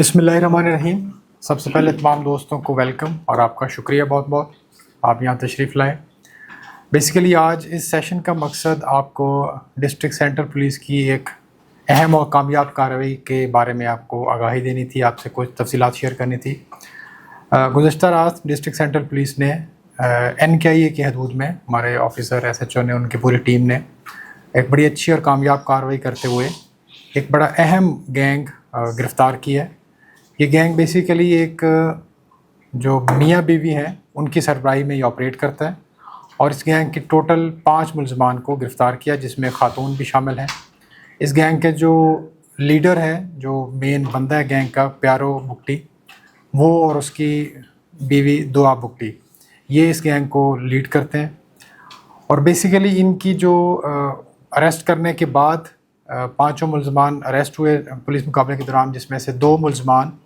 बिस्मिल्लाहिर्रहमानिर्रहीम। सबसे पहले तमाम दोस्तों को वेलकम और आपका शुक्रिया बहुत बहुत आप यहाँ तशरीफ़ लाए। बेसिकली आज इस सेशन का मकसद आपको डिस्ट्रिक्ट सेंटर पुलिस की एक अहम और कामयाब कार्रवाई के बारे में आपको आगाही देनी थी, आपसे कुछ तफसीलात शेयर करनी थी। गुज़श्ता रात डिस्ट्रिक्ट सेंटर पुलिस ने NKIA की हदूद में हमारे ऑफिसर SHO ने, उनकी पूरी टीम ने एक बड़ी अच्छी और कामयाब कार्रवाई करते हुए एक बड़ा अहम गैंग गिरफ़्तार किया है। ये गैंग बेसिकली एक जो मियाँ बीवी हैं उनकी सरबराही में ये ऑपरेट करता है और इस गैंग के टोटल 5 मुलज़मान को गिरफ़्तार किया, जिसमें ख़ातून भी शामिल हैं। इस गैंग के जो लीडर हैं, जो मेन बंदा है गैंग का, प्यारो बुगटी, वो और उसकी बीवी दुआ बुगटी, ये इस गैंग को लीड करते हैं। और बेसिकली इनकी जो अरेस्ट करने के बाद 5 मुलज़मान अरेस्ट हुए पुलिस मुकाबले के दौरान, जिसमें से 2 मुलज़मान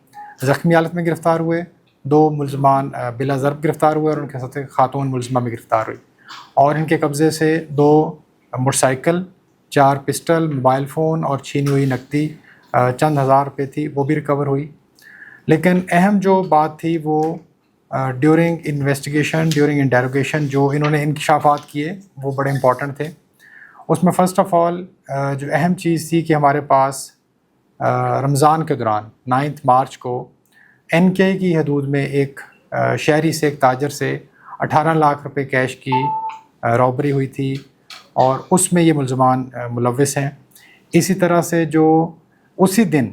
ज़ख्मी हालत में गिरफ़्तार हुए, 2 मुलज़मान बिला ज़र्ब गिरफ़्तार हुए और उनके साथ ख़ातून मुलज़मा भी गिरफ़्तार हुई। और इनके कब्ज़े से 2 मोटरसाइकिल, 4 पिस्टल, मोबाइल फ़ोन और छीनी हुई नकदी चंद हज़ार रुपये थी, वो भी रिकवर हुई। लेकिन अहम जो बात थी वो ड्यूरिंग इन्वेस्टिगेशन, ड्यूरिंग इंटेरोगेशन जो इन्होंने इंकशाफात किए वो बड़े इंपॉर्टेंट थे। उसमें फ़र्स्ट ऑफ़ ऑल जो अहम चीज़ थी कि हमारे पास रमज़ान के दौरान 9 मार्च को NKIA की हदूद में एक शहरी से, एक ताजर से 18 लाख रुपए कैश की रॉबरी हुई थी और उसमें ये मुलज़मान मुलव्विस हैं। इसी तरह से जो उसी दिन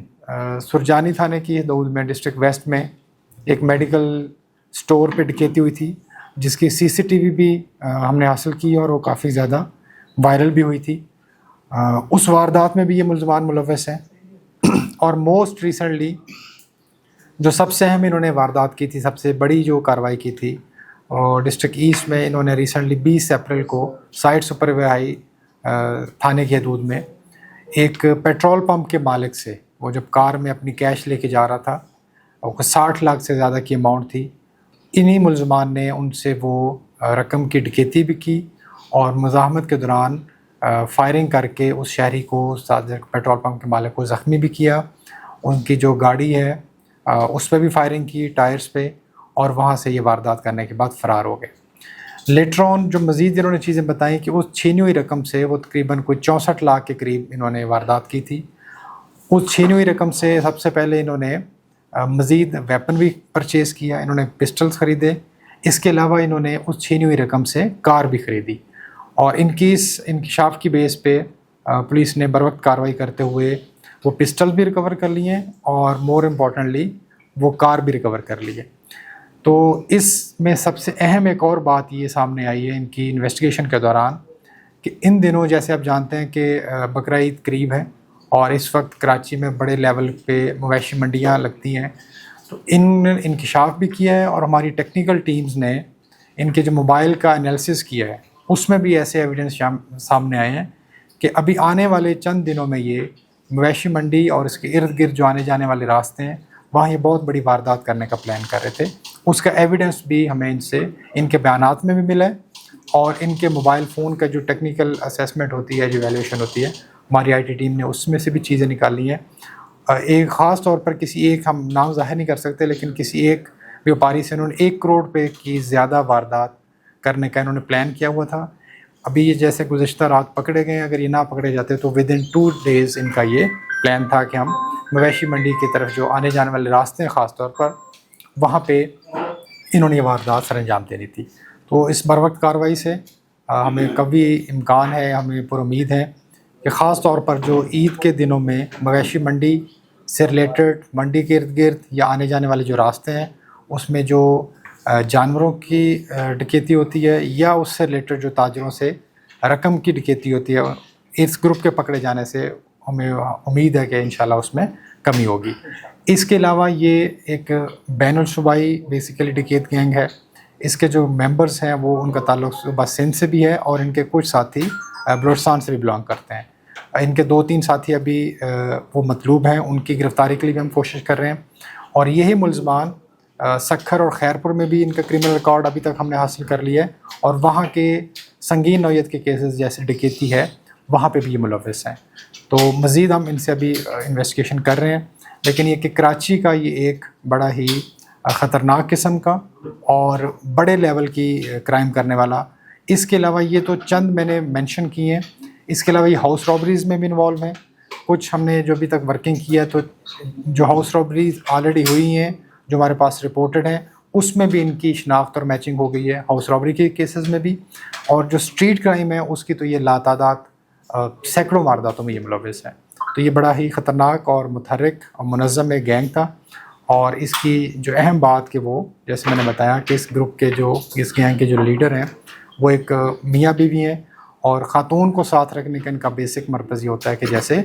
सुरजानी थाने की हदूद में डिस्ट्रिक्ट वेस्ट में एक मेडिकल स्टोर पे डकैती हुई थी, जिसकी CCTV भी हमने हासिल की और वो काफ़ी ज़्यादा वायरल भी हुई थी। उस वारदात में भी ये मुलज़मान मुलव्विस हैं। और मोस्ट रिसेंटली जो सबसे अहम इन्होंने वारदात की थी, सबसे बड़ी जो कार्रवाई की थी, और डिस्ट्रिक्ट ईस्ट में इन्होंने रिसेंटली 20 अप्रैल को साइड सुपरवाई थाने की हदूद में एक पेट्रोल पंप के मालिक से, वो जब कार में अपनी कैश लेके जा रहा था, और 60 लाख से ज़्यादा की अमाउंट थी, इन्हीं मुलज़मान ने उनसे वो रकम की डकैती भी की और मुज़ाहमत के दौरान फायरिंग करके उस शहरी को, पेट्रोल पंप के मालिक को ज़ख्मी भी किया। उनकी जो गाड़ी है उस पर भी फायरिंग की, टायर्स पे, और वहाँ से ये वारदात करने के बाद फ़रार हो गए। लेटर ऑन जो मज़ीद इन्होंने चीज़ें बताई कि उस छीनी हुई रकम से वो तकरीबन कोई 64 लाख के करीब इन्होंने वारदात की थी। उस छीनी हुई रकम से सबसे पहले इन्होंने मज़ीद वेपन भी परचेज़ किया, इन्होंने पिस्टल्स ख़रीदे। इसके अलावा इन्होंने उस छीनी हुई रकम से कार भी ख़रीदी और इनकी इस इंकशाफ की बेस पे पुलिस ने बर वक्त कार्रवाई करते हुए वो पिस्टल भी रिकवर कर लिए और मोर इम्पॉर्टेंटली वो कार भी रिकवर कर लिए। तो इसमें सबसे अहम एक और बात ये सामने आई है इनकी इन्वेस्टिगेशन के दौरान कि इन दिनों, जैसे आप जानते हैं कि बकरा ईद करीब है और इस वक्त कराची में बड़े लेवल पे मवेशी मंडियाँ लगती हैं, तो इन इंकशाफ भी किया है और हमारी टेक्निकल टीम्स ने इनके जो मोबाइल का एनालिसिस किया है उसमें भी ऐसे एविडेंस सामने आए हैं कि अभी आने वाले चंद दिनों में ये मवेशी मंडी और इसके इर्द गिर्द जो आने जाने वाले रास्ते हैं वहाँ ये बहुत बड़ी वारदात करने का प्लान कर रहे थे। उसका एविडेंस भी हमें इनसे, इनके बयानात में भी मिला है और इनके मोबाइल फ़ोन का जो टेक्निकल असेसमेंट होती है, जो वैल्यूएशन होती है, हमारी IT टीम ने उसमें से भी चीज़ें निकाली हैं। एक ख़ास तौर पर किसी एक, हम नाम ज़ाहिर नहीं कर सकते, लेकिन किसी एक व्यापारी से इन्होंने 1 करोड़ रुपये की ज़्यादा वारदात करने का इन्होंने प्लान किया हुआ था। अभी ये जैसे गुज़श्ता रात पकड़े गए, अगर ये ना पकड़े जाते तो विदिन 2 डेज़ इनका ये प्लान था कि हम मवेशी मंडी की तरफ जो आने जाने वाले रास्ते हैं ख़ास तौर पर, वहाँ पे इन्होंने ये वारदात सर अंजाम देनी थी। तो इस बर वक्त कार्रवाई से हमें कभी इम्कान है, हमें पूरी उम्मीद है कि ख़ास तौर पर जो ईद के दिनों में मवेशी मंडी से रिलेटेड, मंडी के इर्द गिर्द या आने जाने वाले जो रास्ते हैं उसमें जो जानवरों की डकैती होती है या उससे रिलेटेड जो ताजरों से रकम की डकैती होती है, इस ग्रुप के पकड़े जाने से हमें उम्मीद है कि इंशाल्लाह उसमें कमी होगी। इसके अलावा ये एक बैनुल सूबाई बेसिकली डकैत गैंग है। इसके जो मेंबर्स हैं वो, उनका ताल्लुक़ सूबा सिंध से भी है और इनके कुछ साथी बलूचिस्तान से भी बिलोंग करते हैं। इनके 2-3 साथी अभी वो मतलूब हैं, उनकी गिरफ़्तारी के लिए भी हम कोशिश कर रहे हैं। और यही मुलज़मान सक्खर और खैरपुर में भी इनका क्रिमिनल रिकॉर्ड अभी तक हमने हासिल कर लिया है और वहाँ के संगीन नौयत के केसेस जैसे डकैती है वहाँ पे भी ये मुलव्विस हैं। तो मज़ीद हम इनसे अभी इन्वेस्टिगेशन कर रहे हैं। لیکن یہ کہ کراچی کا یہ ایک بڑا ہی خطرناک قسم کا اور بڑے لیول کی کرائم کرنے والا. اس کے علاوہ یہ تو چند میں نے مینشن کیے ہیں. اس کے علاوہ یہ ہاؤس رابریز میں بھی انوالو ہیں. کچھ ہم نے جو ابھی تک ورکنگ کیا تو جو ہاؤس رابریز آلریڈی ہوئی ہیں جو ہمارے پاس رپورٹڈ ہیں اس میں بھی ان کی شناخت اور میچنگ ہو گئی ہے ہاؤس رابری کے کیسز میں بھی. اور جو اسٹریٹ کرائم ہے اس کی تو یہ لاتعداد سینکڑوں وارداتوں میں یہ ملوث ہے. تو یہ بڑا ہی خطرناک اور متحرک اور منظم ایک گینگ تھا. اور اس کی جو اہم بات کہ وہ جیسے میں نے بتایا کہ اس گروپ کے جو اس گینگ کے جو لیڈر ہیں وہ ایک میاں بیوی ہیں اور خاتون کو ساتھ رکھنے کا ان کا بیسک مرکز یہ ہوتا ہے کہ جیسے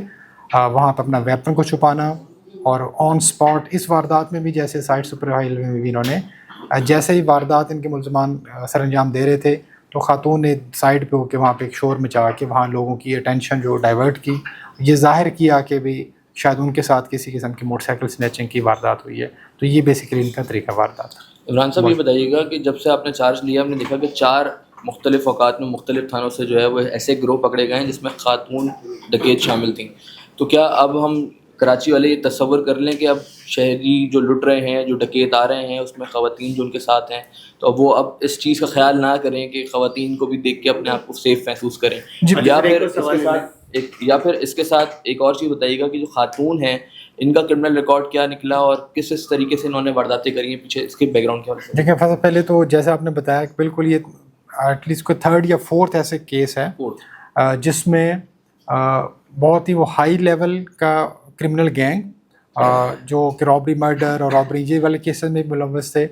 وہاں پہ اپنا ویپن کو چھپانا. اور آن سپاٹ اس واردات میں بھی جیسے سائٹ سپر ہائیوے میں بھی انہوں نے جیسے ہی واردات ان کے ملزمان سر انجام دے رہے تھے تو خاتون نے سائڈ پہ ہو کے وہاں پہ ایک شور مچا کے وہاں لوگوں کی اٹینشن جو ڈائیورٹ کی, یہ ظاہر کیا کہ بھی شاید ان کے ساتھ کسی قسم کی موٹر سائیکل سنیچنگ کی واردات ہوئی ہے. تو یہ بیسیکلی ان کا طریقہ واردات ہے. عمران صاحب یہ بتائیے گا کہ جب سے آپ نے چارج لیا ہم نے دیکھا کہ 4 مختلف اوقات میں مختلف تھانوں سے جو ہے وہ ایسے گروہ پکڑے گئے ہیں جس میں خاتون ڈکیت شامل تھیں. تو کیا اب ہم کراچی والے یہ تصور کر لیں کہ اب شہری جو لٹ رہے ہیں جو ڈکیت آ رہے ہیں اس میں خواتین جو ان کے ساتھ ہیں تو اب وہ اب اس چیز کا خیال نہ کریں کہ خواتین کو بھی دیکھ کے اپنے آپ کو سیف محسوس کریں, یا پھر اس کے ساتھ ایک اور چیز بتائیے گا کہ جو خاتون ہیں ان کا کرمنل ریکارڈ کیا نکلا اور کس طریقے سے انہوں نے وارداتیں کری ہیں, پیچھے اس کے بیک گراؤنڈ کیا ہے. دیکھیں فیصل پہلے تو جیسے آپ نے بتایا کہ بالکل یہ ایٹ لیسٹ کوئی 3rd یا 4th ایسے کیس ہے جس میں بہت ہی وہ ہائی لیول کا کرمنل گینگ جو کہ رابری مرڈر اور رابری یہ والے کیسز میں ملوث تھے.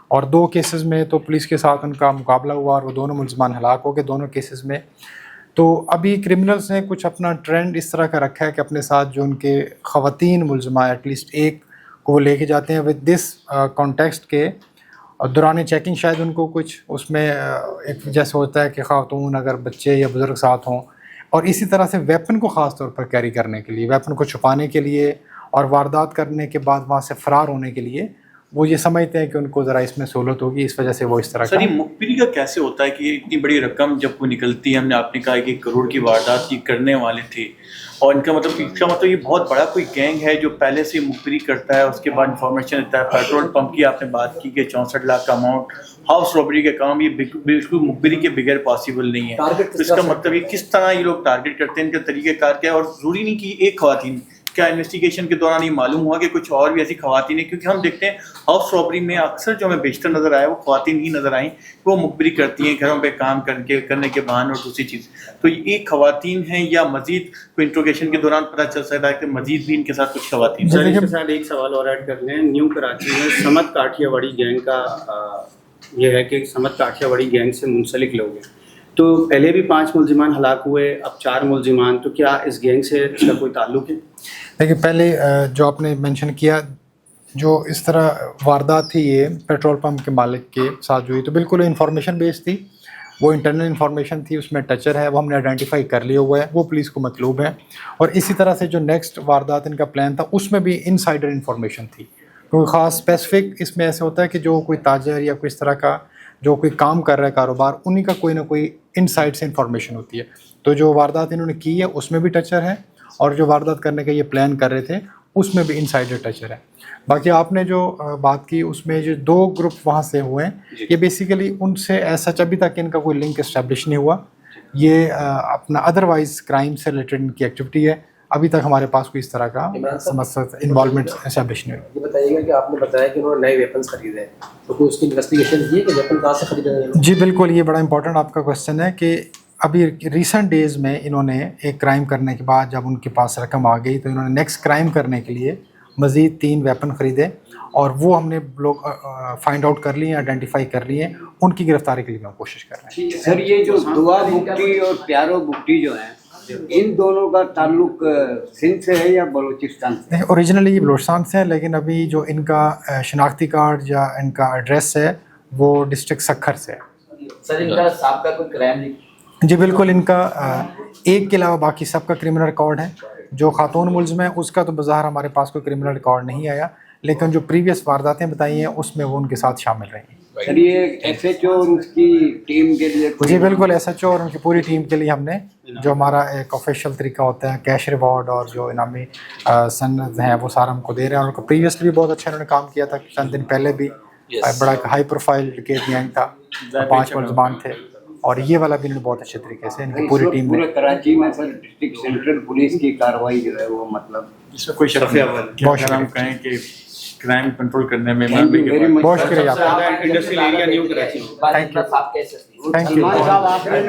اور 2 کیسز میں تو پولیس کے ساتھ ان کا مقابلہ ہوا اور وہ دونوں ملزمان ہلاک ہو گئے دونوں کیسز میں. تو ابھی کرمنلز نے کچھ اپنا ٹرینڈ اس طرح کا رکھا ہے کہ اپنے ساتھ جو ان کے خواتین ملزمہ ایٹ لیسٹ ایک کو وہ لے کے جاتے ہیں ود دس کانٹیکسٹ کے دوران چیکنگ شاید ان کو کچھ اس میں ایک جیسے ہوتا ہے کہ خاتون اگر بچے یا بزرگ ساتھ ہوں, اور اسی طرح سے ویپن کو خاص طور پر کیری کرنے کے لیے ویپن کو چھپانے کے لیے اور واردات کرنے کے بعد وہاں سے فرار ہونے کے لیے وہ یہ سمجھتے ہیں کہ ان کو ذرا اس میں سہولت ہوگی, اس وجہ سے وہ اس طرح سر یہ مخبری کا کیسے ہوتا ہے کہ اتنی بڑی رقم جب کوئی نکلتی ہے, ہم نے آپ نے کہا کہ 1 کروڑ کی واردات کی کرنے والے تھے اور ان کا مطلب یہ بہت بڑا کوئی گینگ ہے جو پہلے سے مخبری کرتا ہے اس کے بعد انفارمیشن دیتا ہے. پیٹرول پمپ کی آپ نے بات کی کہ 64 لاکھ کا اماؤنٹ, ہاؤس رابری کا کام, یہ بالکل مخبری کے بغیر پاسبل نہیں ہے. اس کا مطلب یہ کس طرح یہ لوگ ٹارگیٹ کرتے ہیں, ان کا طریقہ کار کیا ہے, اور ضروری نہیں کہ ایک خواتین, کیا انویسٹیگیشن کے دوران یہ معلوم ہوا کہ کچھ اور بھی ایسی خواتین ہیں, کیونکہ ہم دیکھتے ہیں ہاؤس رابری میں اکثر جو ہمیں بیشتر نظر آیا وہ خواتین ہی نظر آئیں, وہ مخبری کرتی ہیں گھروں پہ کام کرنے کے بہانے اور دوسری چیز. تو یہ ایک خواتین ہیں یا مزید کوئی انٹروگیشن کے دوران پتہ چل سکتا ہے کہ مزید بھی ان کے ساتھ کچھ خواتین. سر اس کے ساتھ ایک سوال اور ایڈ کر لیں. نیو کراچی میں سمت کاٹھیا واڑی گینگ کا یہ ہے کہ سمت کاٹھیا واڑی گینگ سے منسلک لوگ ہیں, تو پہلے بھی 5 ملزمان ہلاک ہوئے, اب 4 ملزمان, تو کیا اس گینگ سے اس کا کوئی تعلق ہے؟ دیکھیے پہلے جو آپ نے مینشن کیا جو اس طرح واردات تھی یہ پیٹرول پمپ کے مالک کے ساتھ جو ہوئی تو بالکل انفارمیشن بیس تھی, وہ انٹرنل انفارمیشن تھی, اس میں ٹچر ہے وہ ہم نے آئیڈینٹیفائی کر لیا ہوا ہے, وہ پولیس کو مطلوب ہے. اور اسی طرح سے جو نیکسٹ واردات ان کا پلان تھا اس میں بھی انسائڈر انفارمیشن تھی, کوئی خاص اسپیسیفک اس میں ایسے ہوتا ہے کہ جو کوئی تاجر یا کوئی اس طرح کا جو کوئی کام کر رہا ہے کاروبار, انہیں کا کوئی نہ کوئی انسائڈ سے انفارمیشن ہوتی ہے. تو جو واردات انہوں نے کی ہے اس میں بھی ٹچر ہے, اور جو واردات کرنے کا یہ پلان کر رہے تھے اس میں بھی انسائڈر ٹچر ہے. باقی آپ نے جو بات کی اس میں جو 2 گروپ وہاں سے ہوئے ہیں یہ بیسیکلی ان سے ایسا ابھی تک ان کا کوئی لنک اسٹیبلش نہیں ہوا, یہ اپنا ادروائز کرائم سے ریلیٹڈ ان کی ایکٹیویٹی ہے. ابھی تک ہمارے پاس کوئی اس طرح کا انوالومنٹ اسٹیبلش نہیں ہوئی. یہ بتائیے گا کہ آپ نے بتایا کہ انہوں نے نئے ویپنس خریدے ہیں, تو کوئی اس کی انویسٹیگیشن کی ہے کہ ویپن کہاں سے خریدے ہیں؟ جی بالکل, یہ بڑا امپورٹنٹ آپ کا کوشچن ہے کہ ابھی ریسنٹ ڈیز میں انہوں نے ایک کرائم کرنے کے بعد جب ان کے پاس رقم آ گئی تو انہوں نے نیکسٹ کرائم کرنے کے لیے مزید 3 ویپن خریدے, اور وہ ہم نے لوگ فائنڈ آؤٹ کر لیے ہیں, آئیڈینٹیفائی کر لیے ہیں, ان کی گرفتاری کے لیے ہم کوشش کر رہے ہیں. سر یہ جو دعا بگٹی اور پیارو بگٹی جو ہیں ان دونوں کا تعلق سندھ سے ہے یا بلوچستان سے؟ اوریجنلی یہ بلوچستان سے ہے, لیکن ابھی جو ان کا شناختی کارڈ یا ان کا ایڈریس ہے وہ ڈسٹرکٹ سکھر سے ہے. سر ان کا سابقہ کوئی کرائم نہیں؟ جی بالکل, ان کا ایک کے علاوہ باقی سب کا کرمنل ریکارڈ ہے. جو خاتون ملزم ہے اس کا تو بظاہر ہمارے پاس کوئی کرمنل ریکارڈ نہیں آیا, لیکن جو پریویس وارداتیں بتائی ہیں اس میں وہ ان کے ساتھ شامل رہی ہیں. सर ये SHO और उसकी टीम के लिए जी बिल्कुल, SHO और उनकी पूरी टीम के लिए हमने जो हमारा एक ऑफिशियल तरीका होता है, कैश रिवॉर्ड और जो इनामी सनद हैं वो सारा हमको दे रहे हैं। और उनको प्रीवियसली भी बहुत अच्छा इन्होंने काम किया था, चंद दिन पहले भी बड़ा हाई प्रोफाइल केस गैंग था, 5 मुलजमान थे, और ये वाला भी इन्होंने बहुत अच्छे तरीके से इनकी पूरी टीम पूरे ने कराची में सर डिस्ट्रिक्ट सेंट्रल पुलिस की कार्रवाई जो है वो मतलब इसमें कोई शक सबसे नहीं अव्वल। कि अगर हम कहें कि क्राइम कंट्रोल करने में Thank you very much. बहुत शुक्रिया आपका, इंडस्ट्रियल एरिया न्यू कराची में। Thank you. आप कैसे थैंक यू। सलमान साहब आपने